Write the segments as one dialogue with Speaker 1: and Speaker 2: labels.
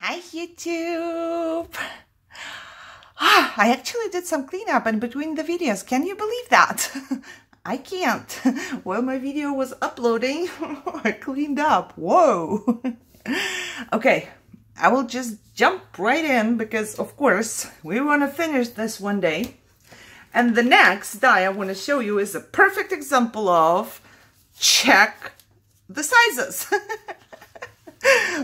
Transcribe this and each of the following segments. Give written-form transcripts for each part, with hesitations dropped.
Speaker 1: Hi YouTube! I actually did some cleanup in between the videos. Can you believe that? I can't. While my video was uploading, I cleaned up. Whoa! Okay, I will just jump right in because, of course, we want to finish this one day. And the next die I want to show you is a perfect example of check the sizes.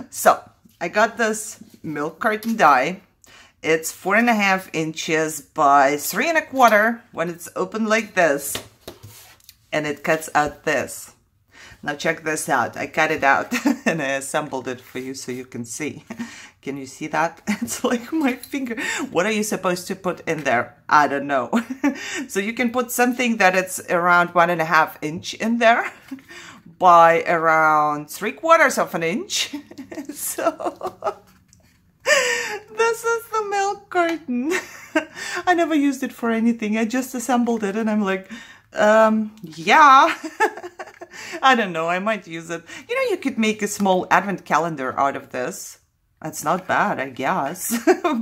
Speaker 1: So, I got this milk carton die. It's 4.5 inches by 3.25 when it's open like this. And it cuts out this. Now check this out. I cut it out and I assembled it for you so you can see. Can you see that? It's like my finger. What are you supposed to put in there? I don't know. So you can put something that it's around 1.5 inch in there by around 3/4 of an inch. So this is the milk carton. I never used it for anything. I just assembled it and I'm like, yeah. I don't know, I might use it. You know, you could make a small advent calendar out of this. That's not bad, I guess.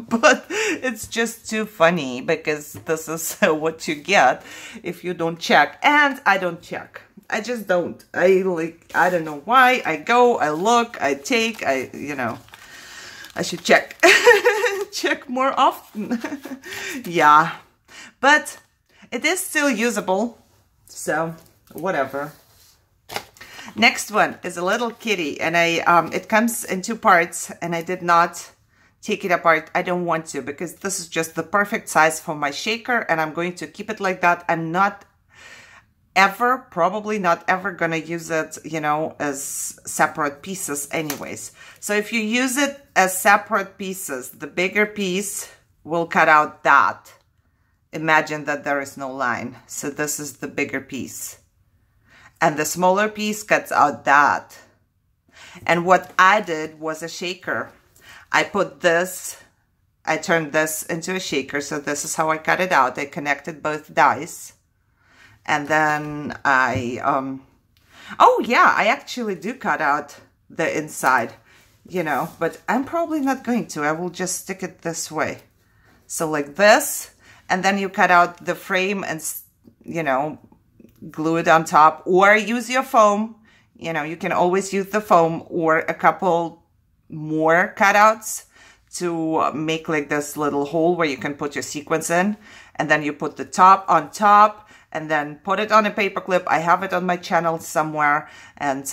Speaker 1: But it's just too funny because this is what you get if you don't check. And I don't check. I just don't. I don't know why. I go, I look, I take, you know, I should check. Check more often. Yeah. But it is still usable. So, whatever. Next one is a little kitty, and it comes in 2 parts, and I did not take it apart. I don't want to because this is just the perfect size for my shaker, and I'm going to keep it like that. I'm not ever, probably not ever gonna use it, you know, as separate pieces anyways. So if you use it as separate pieces, the bigger piece will cut out that. Imagine that there is no line. So this is the bigger piece. And the smaller piece cuts out that. And what I did was a shaker. I put this, I turned this into a shaker. So this is how I cut it out. I connected both dies. And then oh yeah, I actually do cut out the inside, you know, but I'm probably not going to. I will just stick it this way. So like this, and then you cut out the frame and, you know, glue it on top, or use your foam. You know, you can always use the foam or a couple more cutouts to make like this little hole where you can put your sequins in. And then you put the top on top and then put it on a paper clip. I have it on my channel somewhere. And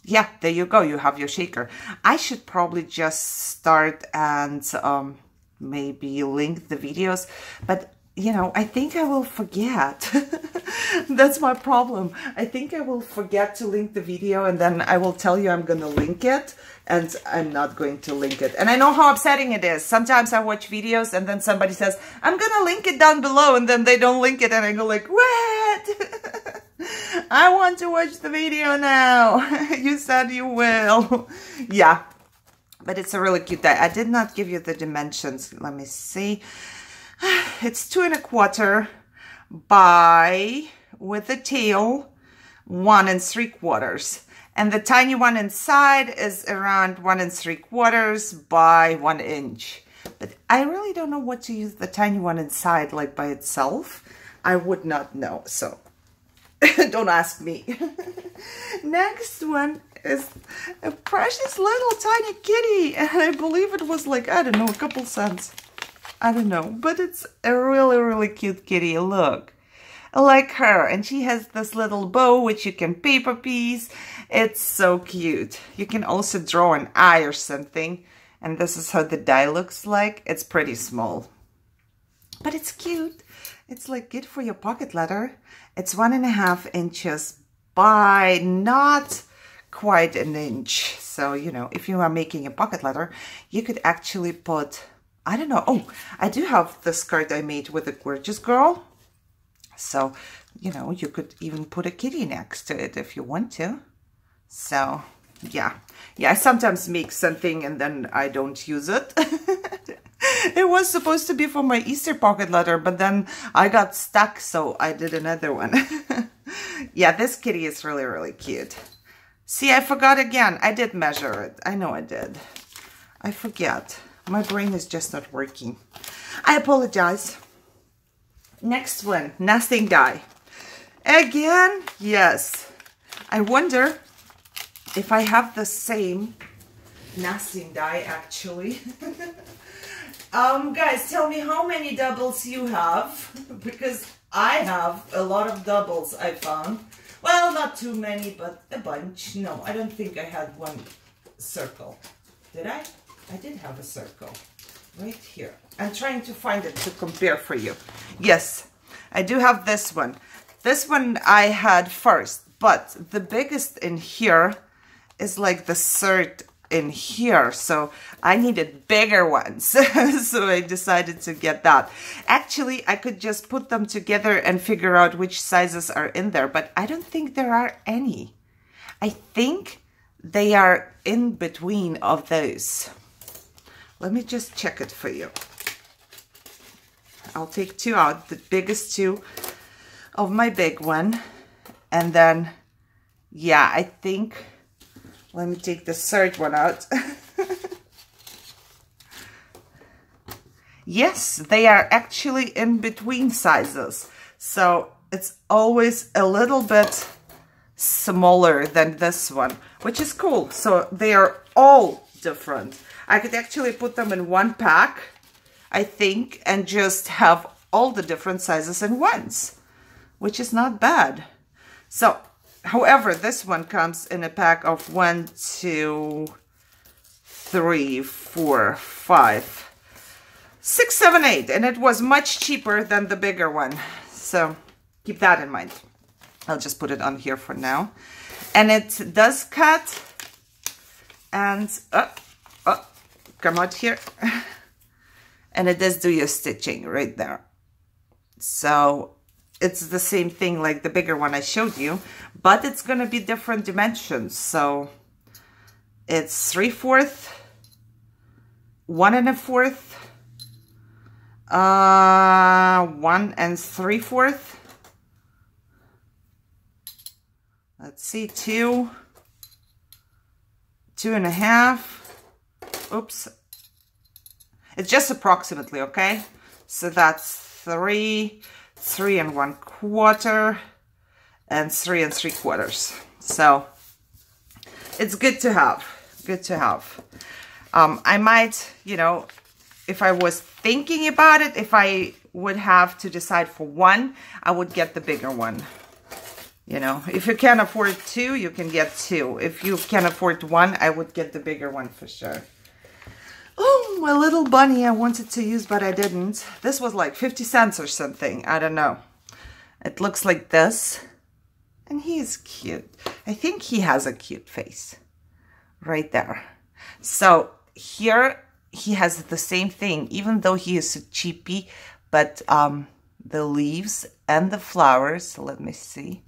Speaker 1: yeah, there you go. You have your shaker. I should probably just start and maybe link the videos, but you know, I think I will forget. That's my problem. I think I will forget to link the video, and then I will tell you I'm going to link it, and I'm not going to link it. And I know how upsetting it is. Sometimes I watch videos and then somebody says, I'm going to link it down below, and then they don't link it, and I go like, what? I want to watch the video now. You said you will. Yeah, but it's a really cute die. I did not give you the dimensions. Let me see. It's 2.25 by, with the tail, 1 3/4. And the tiny one inside is around 1 3/4 by 1 inch. But I really don't know what to use the tiny one inside, like by itself. I would not know, so don't ask me. Next one is a precious little tiny kitty. And I believe it was like, I don't know, a couple cents. I don't know, but it's a really, really cute kitty. Look, I like her. And she has this little bow, which you can paper piece. It's so cute. You can also draw an eye or something. And this is how the die looks like. It's pretty small, but it's cute. It's like good for your pocket letter. It's 1.5 inches by not quite an inch. So, you know, if you are making a pocket letter, you could actually put, I don't know. Oh, I do have this card I made with a gorgeous girl. So, you know, you could even put a kitty next to it if you want to. So, yeah. Yeah, I sometimes make something and then I don't use it. It was supposed to be for my Easter pocket letter, but then I got stuck, so I did another one. Yeah, this kitty is really, really cute. See, I forgot again. I did measure it. I know I did. I forget. My brain is just not working. I apologize. Next one, nesting die. Again, yes. I wonder if I have the same nesting die actually. Guys, tell me how many doubles you have, because I have a lot of doubles I found. Well, not too many, but a bunch. No, I don't think I had one circle. Did I? I did have a circle right here. I'm trying to find it to compare for you. Yes, I do have this one. This one I had first, but the biggest in here is like the third in here, so I needed bigger ones. So I decided to get that. Actually, I could just put them together and figure out which sizes are in there, but I don't think there are any. I think they are in between of those. Let me just check it for you. I'll take two out, the biggest two of my big one, and then yeah, I think, let me take the third one out. Yes, they are actually in between sizes. So it's always a little bit smaller than this one, which is cool. So they are all different. I could actually put them in one pack, I think, and just have all the different sizes in once, which is not bad. So, however, this one comes in a pack of 1, 2, 3, 4, 5, 6, 7, 8, and it was much cheaper than the bigger one. So keep that in mind. I'll just put it on here for now. And it does cut and come out here. And it does do your stitching right there. So it's the same thing like the bigger one I showed you, but it's going to be different dimensions. So it's 3/4, 1 1/4, 1 3/4. Let's see, 2, 2 1/2. Oops. It's just approximately, okay? So that's 3, 3 1/4, and 3 3/4. So it's good to have, good to have. I might, you know, if I was thinking about it, if I would have to decide for one, I would get the bigger one. You know, if you can afford two, you can get two. If you can afford one, I would get the bigger one for sure. Oh, my little bunny I wanted to use, but I didn't. This was like 50 cents or something. I don't know. It looks like this. And he is cute. I think he has a cute face. Right there. So here he has the same thing, even though he is a cheapie. But the leaves and the flowers, let me see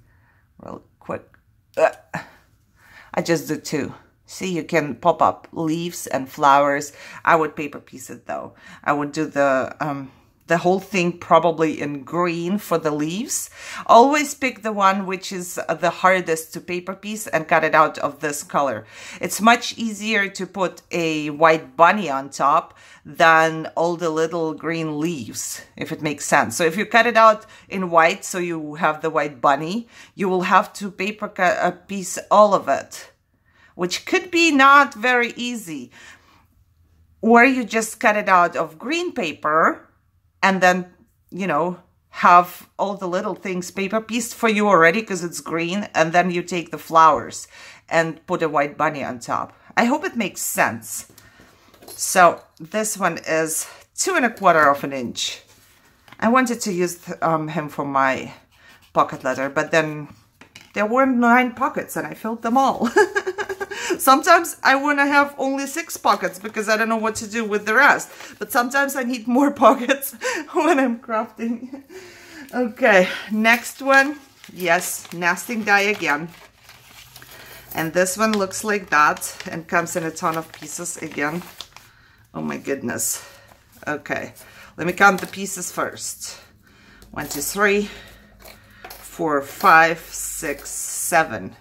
Speaker 1: real quick. I just do two. See, you can pop up leaves and flowers. I would paper piece it though. I would do the whole thing probably in green for the leaves. Always pick the one which is the hardest to paper piece and cut it out of this color. It's much easier to put a white bunny on top than all the little green leaves, if it makes sense. So if you cut it out in white, so you have the white bunny, you will have to paper piece all of it, which could be not very easy. Or you just cut it out of green paper and then, you know, have all the little things paper pieced for you already because it's green, and then you take the flowers and put a white bunny on top. I hope it makes sense. So this one is 2 1/4 inch. I wanted to use him for my pocket letter, but then there were 9 pockets and I filled them all. Sometimes I want to have only 6 pockets because I don't know what to do with the rest. But sometimes I need more pockets when I'm crafting. Okay, next one. Yes, nesting die again. And this one looks like that and comes in a ton of pieces again. Oh my goodness. Okay, let me count the pieces first. 1, 2, 3, 4, 5, 6, 7.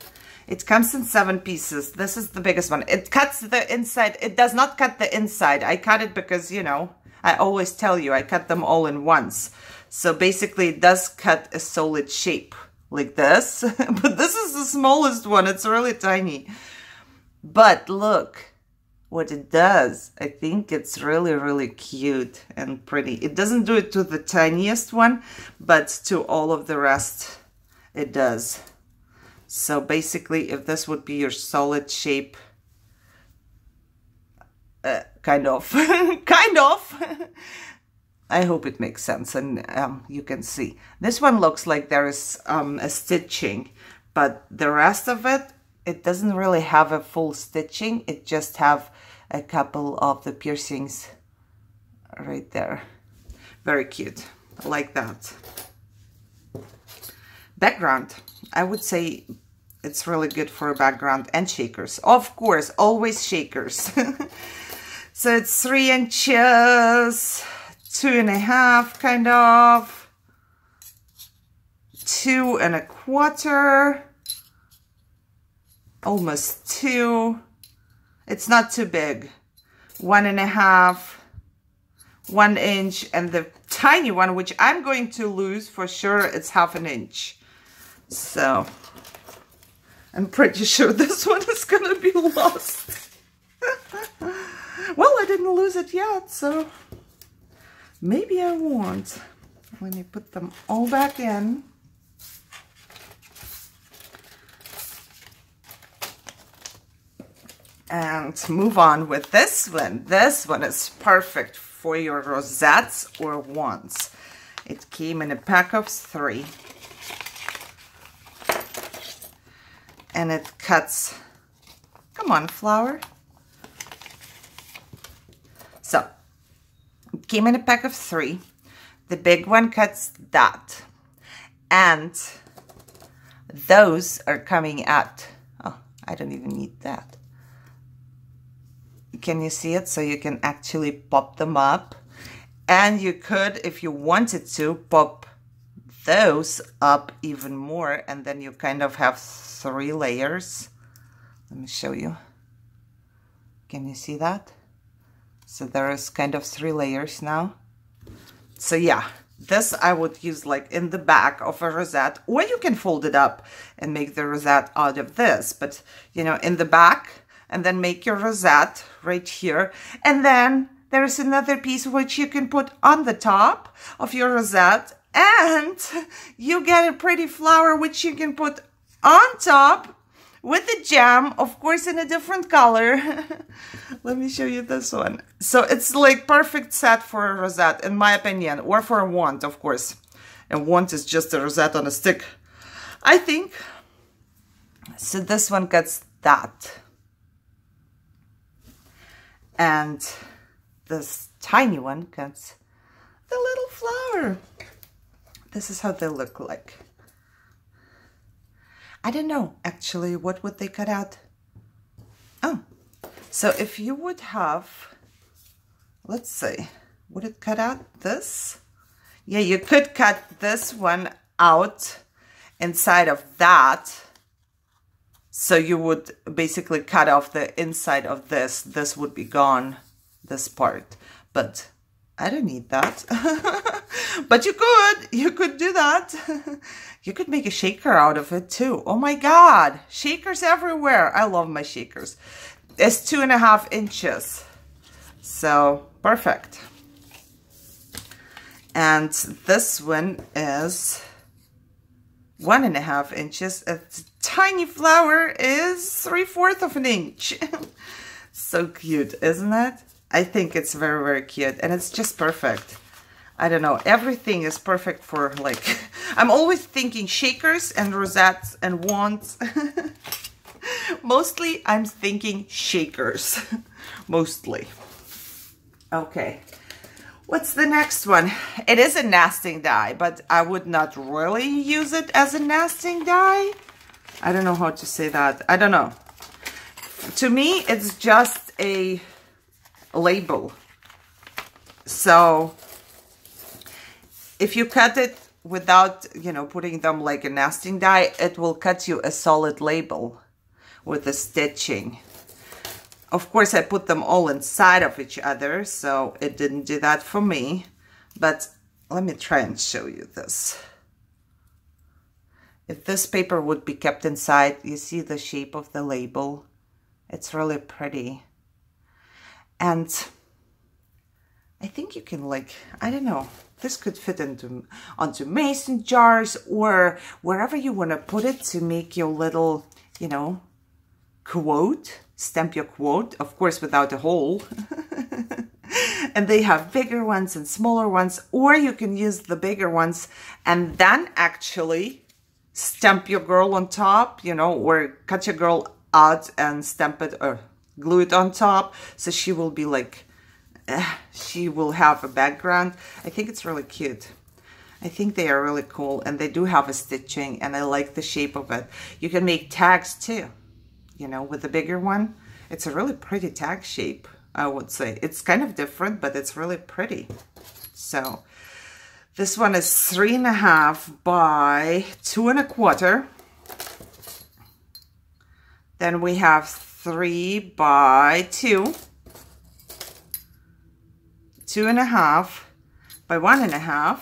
Speaker 1: It comes in 7 pieces. This is the biggest one. It cuts the inside. It does not cut the inside. I cut it because, you know, I always tell you, I cut them all in once. So basically it does cut a solid shape like this. But this is the smallest one. It's really tiny. But look what it does. I think it's really, really cute and pretty. It doesn't do it to the tiniest one, but to all of the rest it does. So basically, if this would be your solid shape, kind of, kind of, I hope it makes sense and you can see. This one looks like there is a stitching, but the rest of it, it doesn't really have a full stitching. It just have a couple of the piercings right there. Very cute, I like that. Background, I would say it's really good for a background and shakers. Of course, always shakers. So it's 3 inches, 2.5 kind of, 2 1/4, almost 2. It's not too big. 1.5, 1 inch, and the tiny one, which I'm going to lose for sure, it's 1/2 inch. So I'm pretty sure this one is gonna be lost. Well, I didn't lose it yet, so maybe I won't. Let me put them all back in. And move on with this one. This one is perfect for your rosettes or wands. It came in a pack of 3. And it cuts, come on, flower. So, it came in a pack of 3. The big one cuts that. And those are coming out. Oh, I don't even need that. Can you see it? So you can actually pop them up. And you could, if you wanted to, pop those up even more. And then you kind of have 3 layers. Let me show you. Can you see that? So there is kind of 3 layers now. So yeah, this I would use like in the back of a rosette, or you can fold it up and make the rosette out of this. But, you know, in the back, and then make your rosette right here. And then there's another piece which you can put on the top of your rosette, and you get a pretty flower which you can put on top with the gem, of course, in a different color. Let me show you this one. So it's like perfect set for a rosette, in my opinion, or for a wand, of course. And wand is just a rosette on a stick, I think. So this one gets that. And this tiny one gets the little flower. This is how they look like. I don't know, actually, what would they cut out? Oh, so if you would have, let's say, would it cut out this? Yeah, you could cut this one out inside of that. So you would basically cut off the inside of this. This would be gone, this part. But I don't need that. But you could do that. You could make a shaker out of it too. Oh my God, shakers everywhere. I love my shakers. It's 2.5 inches. So perfect. And this one is 1.5 inches. A tiny flower is 3/4 of an inch. So cute, isn't it? I think it's very, very cute. And it's just perfect. I don't know. Everything is perfect for, like, I'm always thinking shakers and rosettes and wands. Mostly I'm thinking shakers. Mostly. Okay. What's the next one? It is a nesting die, but I would not really use it as a nesting die. I don't know how to say that. I don't know. To me, it's just a label. So if you cut it without, you know, putting them like a nesting die, it will cut you a solid label. with the stitching. Of course, I put them all inside of each other, so it didn't do that for me. But let me try and show you this. If this paper would be kept inside, you see the shape of the label. It's really pretty. And I think you can, like, I don't know, this could fit onto mason jars or wherever you want to put it to make your little, you know, quote, stamp your quote, of course without a hole. And they have bigger ones and smaller ones, or you can use the bigger ones and then actually stamp your girl on top, you know, or cut your girl out and stamp it or glue it on top, so she will be like, she will have a background. I think it's really cute. I think they are really cool, and they do have a stitching, and I like the shape of it. You can make tags too, you know, with the bigger one. It's a really pretty tag shape, I would say. It's kind of different, but it's really pretty. So this one is 3.5 by 2 1/4. Then we have 3 by 2, 2.5 by 1.5,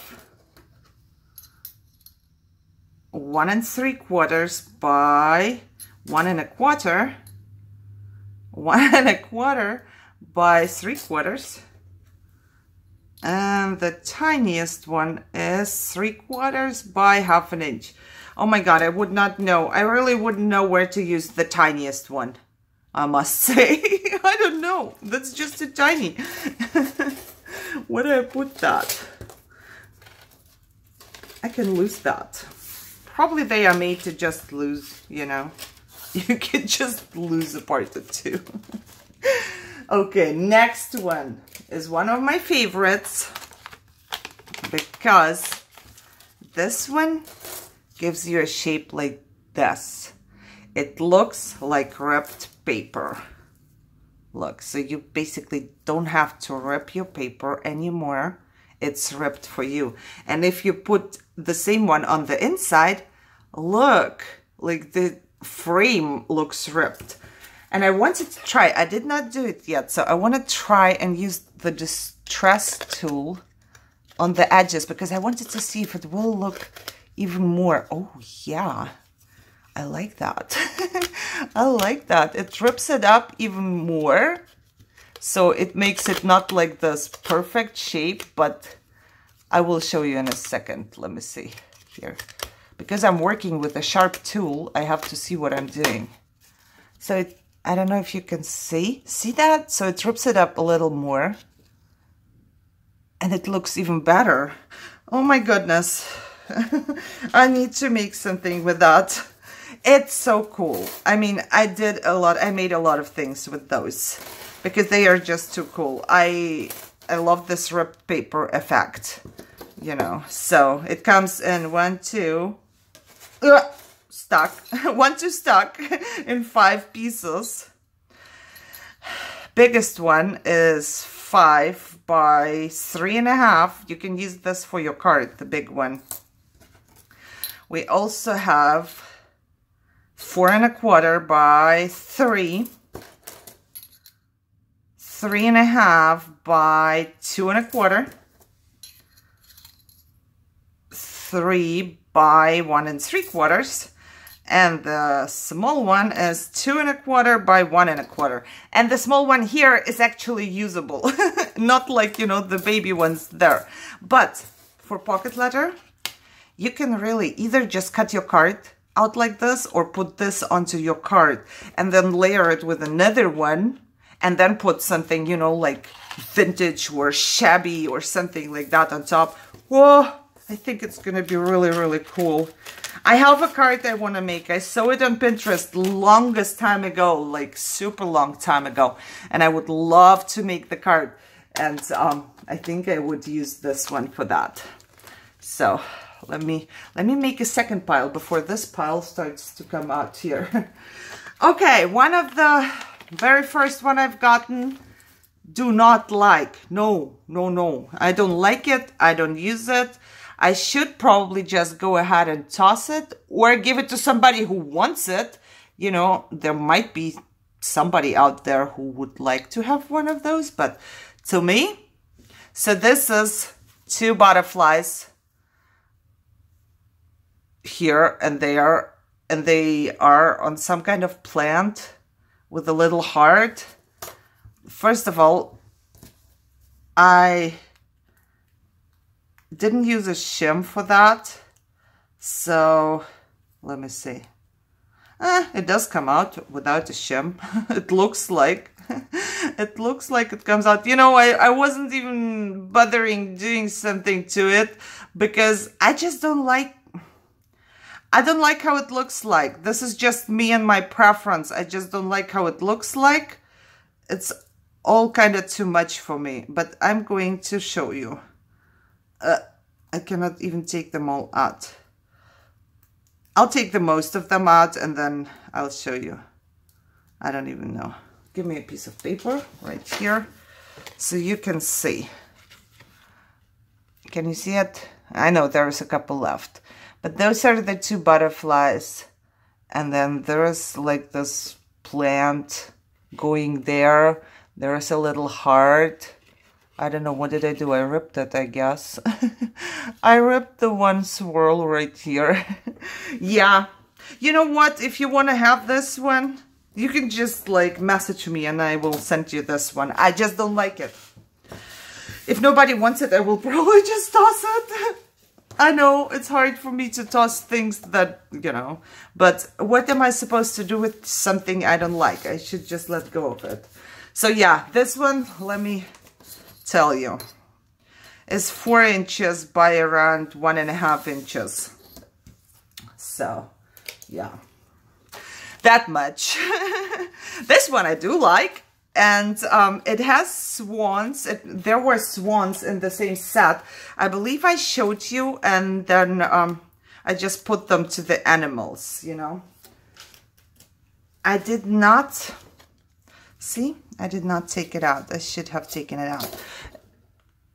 Speaker 1: 1 3/4 by 1 1/4, 1 1/4 by 3/4, and the tiniest one is 3/4 by 1/2 inch. Oh my God, I would not know. I really wouldn't know where to use the tiniest one, I must say. I don't know. That's just too tiny. Where do I put that? I can lose that. Probably they are made to just lose, you know. You can just lose a part or two. Okay, next one is one of my favorites because this one gives you a shape like this. It looks like ripped paper. Look, so you basically don't have to rip your paper anymore. It's ripped for you. And if you put the same one on the inside, look, like the frame looks ripped. And I wanted to try, I did not do it yet, so I want to try and use the distress tool on the edges because I wanted to see if it will look even more. Oh yeah, I like that. I like that. It rips it up even more, so it makes it not like this perfect shape, but I will show you in a second. Let me see here. Because I'm working with a sharp tool, I have to see what I'm doing. So I don't know if you can see that? So it rips it up a little more, and it looks even better. Oh my goodness. I need to make something with that. It's so cool. I mean, I made a lot of things with those because they are just too cool. I love this ripped paper effect, you know. So it comes in 1, 2, stuck. 1, 2 stuck in 5 pieces. Biggest one is 5 by 3.5. You can use this for your card, the big one. We also have 4 1/4 by 3, 3.5 by 2 1/4, 3 by 1 3/4, and the small one is 2 1/4 by 1 1/4. And the small one here is actually usable, not like, you know, the baby ones there. But for pocket letter, you can really either just cut your card out like this or put this onto your card and then layer it with another one and then put something, you know, like vintage or shabby or something like that on top. Whoa, I think it's gonna be really, really cool. I have a card I want to make. I saw it on Pinterest longest time ago, like super long time ago, and I would love to make the card, and I think I would use this one for that. So let me make a second pile before this pile starts to come out here. Okay, one of the very first one I've gotten, do not like. No, no, no. I don't like it. I don't use it. I should probably just go ahead and toss it or give it to somebody who wants it, You know, there might be somebody out there who would like to have one of those, but to me, so this is 2 butterflies here, and they are on some kind of plant with a little heart. First of all, I didn't use a shim for that, so let me see. It does come out without a shim. It looks like it comes out. You know, I wasn't even bothering doing something to it because I just don't like how it looks like. This is just me and my preference. I just don't like how it looks like. It's all kind of too much for me, but I'm going to show you. I cannot even take them all out. I'll take the most of them out and then I'll show you. I don't even know. Give me a piece of paper right here so you can see. Can you see it? I know there's a couple left, but those are the 2 butterflies. And then there's like this plant going there. There's a little heart. I don't know, what did I do? I ripped it, I guess. I ripped the one swirl right here. Yeah. You know what? If you want to have this one, you can just like message me and I will send you this one. I just don't like it. If nobody wants it, I will probably just toss it. I know it's hard for me to toss things that, you know, but what am I supposed to do with something I don't like? I should just let go of it. So yeah, this one, let me tell you, is 4 inches by around 1.5 inches. So yeah, that much. This one I do like, and it has swans. There were swans in the same set. I believe I showed you, and then I just put them to the animals, you know. I did not, see, I did not take it out. I should have taken it out.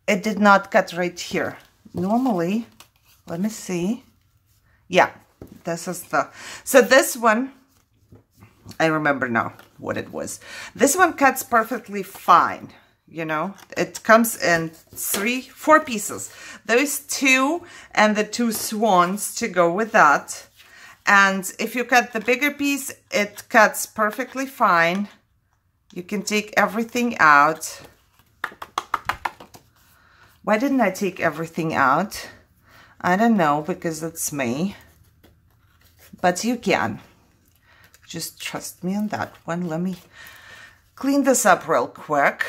Speaker 1: It did not cut right here. Normally, let me see. Yeah, this is the, so this one, I remember now what it was. This one cuts perfectly fine, you know. It comes in 4 pieces. Those 2 and the 2 swans to go with that. And if you cut the bigger piece, it cuts perfectly fine. You can take everything out. Why didn't I take everything out? I don't know, because it's me. But you can. Just trust me on that one. Let me clean this up real quick.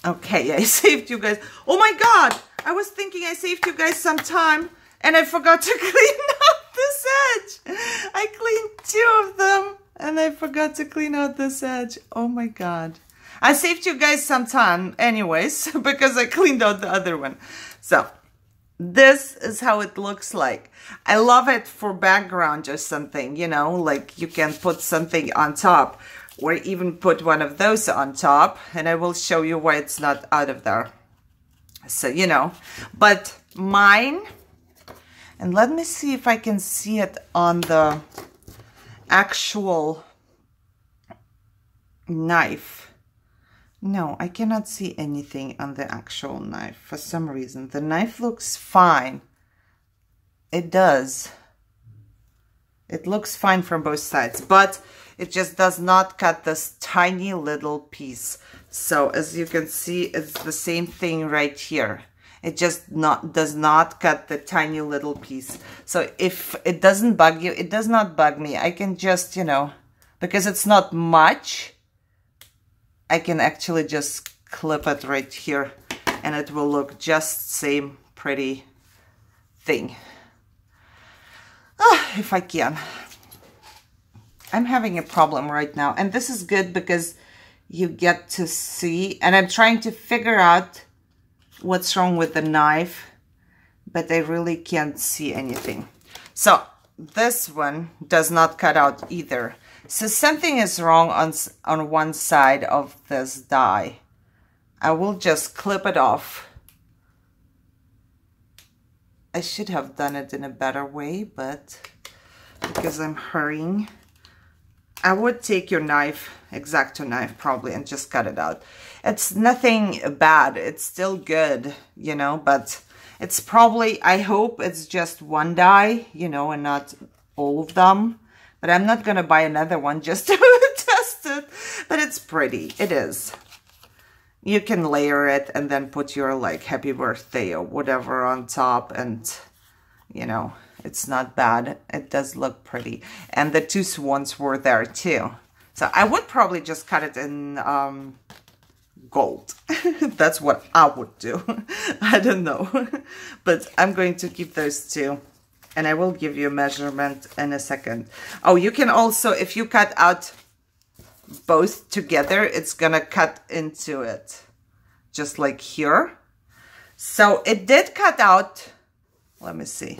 Speaker 1: Okay, I saved you guys. Oh my God! I was thinking I saved you guys some time and I forgot to clean out this edge. I cleaned 2 of them and I forgot to clean out this edge. Oh my God. I saved you guys some time anyways because I cleaned out the other one. So this is how it looks like. I love it for background or something, you know, like you can put something on top or even put one of those on top, and I will show you why it's not out of there. So, you know, but mine, and let me see if I can see it on the actual knife. No, I cannot see anything on the actual knife for some reason. The knife looks fine. It does. It looks fine from both sides, but it just does not cut this tiny little piece. So as you can see, it's the same thing right here. It just does not cut the tiny little piece. So if it doesn't bug you, it does not bug me. I can just, you know, because it's not much, I can actually just clip it right here and it will look just same pretty thing. If I can. I'm having a problem right now, and this is good because you get to see, and I'm trying to figure out what's wrong with the knife, but I really can't see anything. So this one does not cut out either. So something is wrong on one side of this die. I will just clip it off. I should have done it in a better way, but because I'm hurrying. I would take your knife, X-Acto knife probably, and just cut it out. It's nothing bad. It's still good, you know, but it's probably, I hope it's just one die, you know, and not all of them. But I'm not going to buy another one just to test it. But it's pretty. It is. You can layer it and then put your, like, happy birthday or whatever on top. And, you know, it's not bad. It does look pretty. And the two swans were there too. So I would probably just cut it in gold. That's what I would do. I don't know. But I'm going to keep those two. And I will give you a measurement in a second. Oh, you can also, if you cut out both together, it's gonna cut into it. Just like here. So it did cut out, let me see.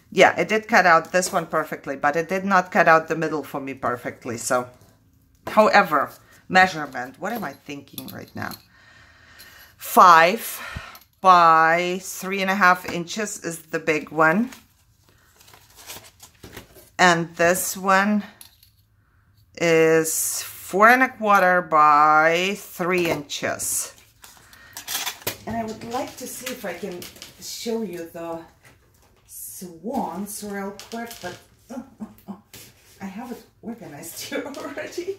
Speaker 1: Yeah, it did cut out this one perfectly, but it did not cut out the middle for me perfectly. So, however, measurement, what am I thinking right now? 5 by 3.5 inches is the big one. And this one is 4 1/4 by 3 inches. And I would like to see if I can show you the swans real quick, but I have it organized here already.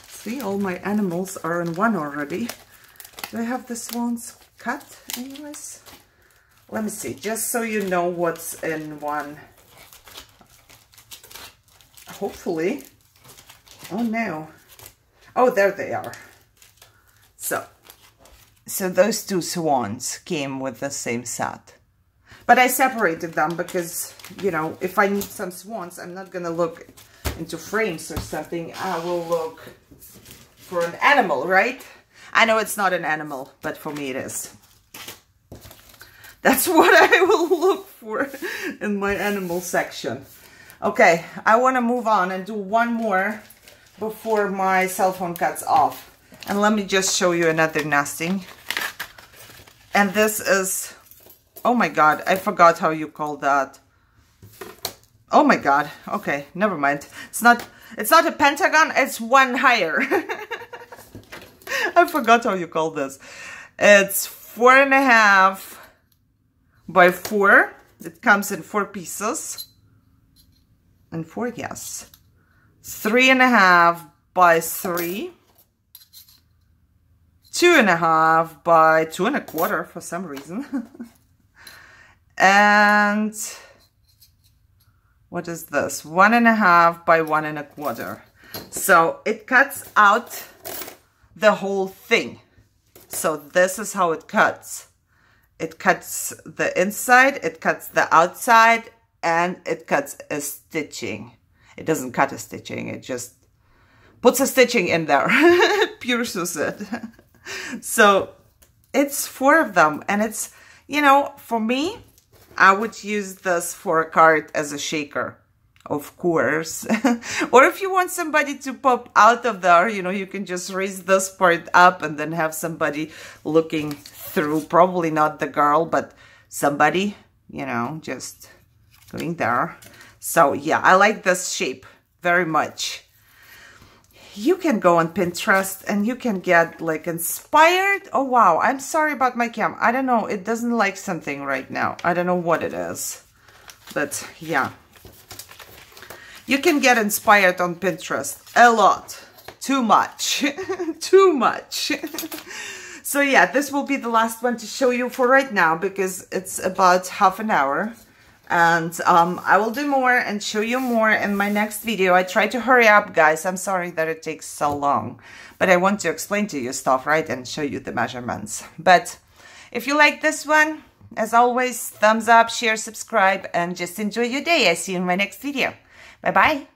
Speaker 1: See, all my animals are in one already. Do I have the swans cut anyways? Let me see, just so you know what's in one. Hopefully. Oh no. Oh, there they are. So those two swans came with the same set. But I separated them because, you know, if I need some swans, I'm not going to look into frames or something. I will look for an animal, right? I know it's not an animal, but for me it is. That's what I will look for in my animal section. Okay, I want to move on and do one more before my cell phone cuts off. And let me just show you another nesting. And this is, oh my God, I forgot how you call that. Oh my God, okay, never mind. It's not a pentagon, it's one higher. I forgot how you call this. It's 4.5 by 4. It comes in 4 pieces. And 4, yes. 3.5 by 3. 2.5 by 2 1/4 for some reason. And what is this? 1.5 by 1 1/4. So it cuts out the whole thing. So this is how it cuts. It cuts the inside, it cuts the outside, and it cuts a stitching. It doesn't cut a stitching, it just puts a stitching in there. Pierces it. So it's 4 of them, and it's, you know, for me, I would use this for a card as a shaker, of course. Or if you want somebody to pop out of there, you know, you can just raise this part up and then have somebody looking through. Probably not the girl, but somebody, you know, just going there. So yeah, I like this shape very much. You can go on Pinterest and you can get like inspired. Oh wow, I'm sorry about my cam. I don't know, it doesn't like something right now. I don't know what it is, but yeah. You can get inspired on Pinterest a lot. Too much. Too much. So yeah, this will be the last one to show you for right now because it's about half an hour. And I will do more and show you more in my next video. I try to hurry up, guys. I'm sorry that it takes so long. But I want to explain to you stuff, right? And show you the measurements. But if you like this one, as always, thumbs up, share, subscribe, and just enjoy your day. I see you in my next video. Bye-bye.